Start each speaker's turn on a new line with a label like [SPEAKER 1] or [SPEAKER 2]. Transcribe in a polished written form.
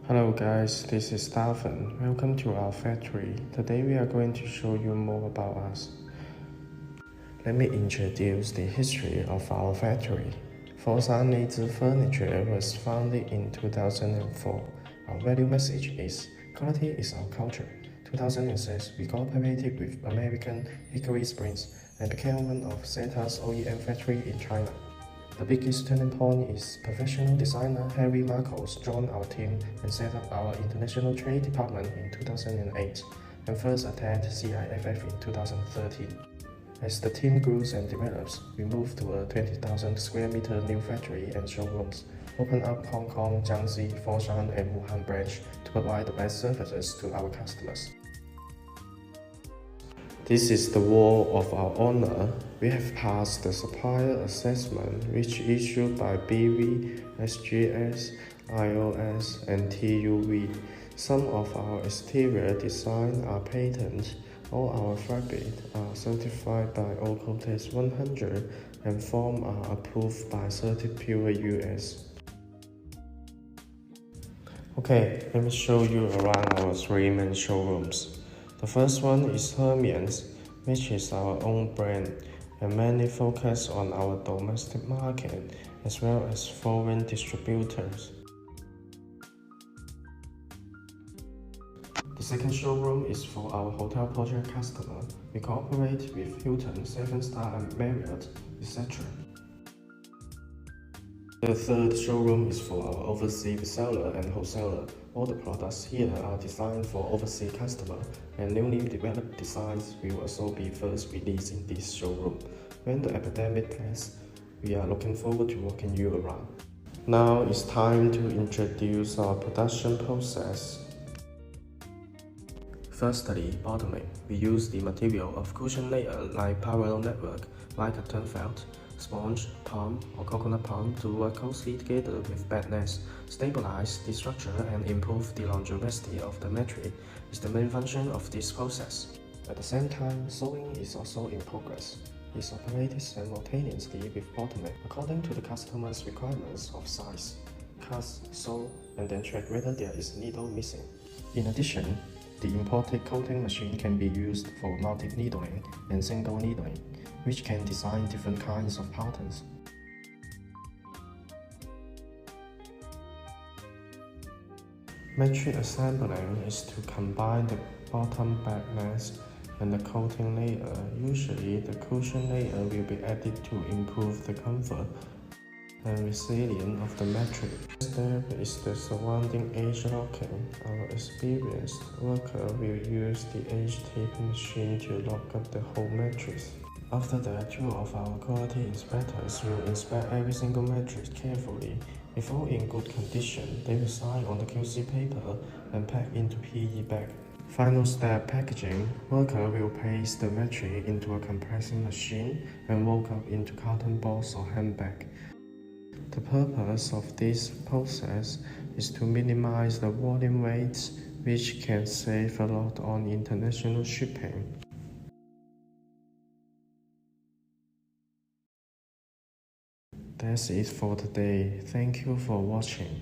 [SPEAKER 1] Hello guys, this is Davin. Welcome to our factory. Today we are going to show you more about us. Let me introduce the history of our factory. LEIZI Furniture was founded in 2004. Our value message is, quality is our culture. 2006, we cooperated with American Hickory Springs and became one of Zeta's OEM factory in China. The biggest turning point is professional designer Harry Marcos joined our team and set up our international trade department in 2008 and first attended CIFF in 2013. As the team grows and develops, we moved to a 20,000 square meter new factory and showrooms, open up Hong Kong, Jiangxi, Foshan and Wuhan branch to provide the best services to our customers. This is the wall of our honor. We have passed the supplier assessment, which is issued by BV, SGS, IOS, and TUV. Some of our exterior designs are patent. All our fabrics are certified by Ocotex 100 and forms are approved by Certipure US. Okay, let me show you around our three main showrooms. The first one is Hermians, which is our own brand and mainly focus on our domestic market as well as foreign distributors. The second showroom is for our hotel project customer. We cooperate with Hilton, 7-Star and Marriott, etc. The third showroom is for our overseas reseller and wholesaler. All the products here are designed for overseas customers, and newly developed designs will also be first released in this showroom. When the epidemic passes, we are looking forward to walking you around. Now it's time to introduce our production process. Firstly, bottoming. We use the material of cushion layer like parallel network, like a turn felt, sponge, palm, or coconut palm to work closely together with bed nets, stabilize the structure and improve the longevity of the mattress is the main function of this process. At the same time, sewing is also in progress. It's operated simultaneously with bottoming according to the customer's requirements of size, cut, sew, and then check whether there is needle missing. In addition, the imported coating machine can be used for multi-needling and single needling, which can design different kinds of patterns. Mattress assembling is to combine the bottom bed nets and the coating layer. Usually, the cushion layer will be added to improve the comfort and resilience of the mattress. Step is the surrounding edge locking. Our experienced worker will use the edge tape machine to lock up the whole mattress. After that, two of our quality inspectors will inspect every single mattress carefully. If all in good condition, they will sign on the QC paper and pack into PE bag. Final step, packaging. Worker will place the mattress into a compressing machine and roll up into carton box or handbag. The purpose of this process is to minimize the volume weights, which can save a lot on international shipping. That's it for today. Thank you for watching.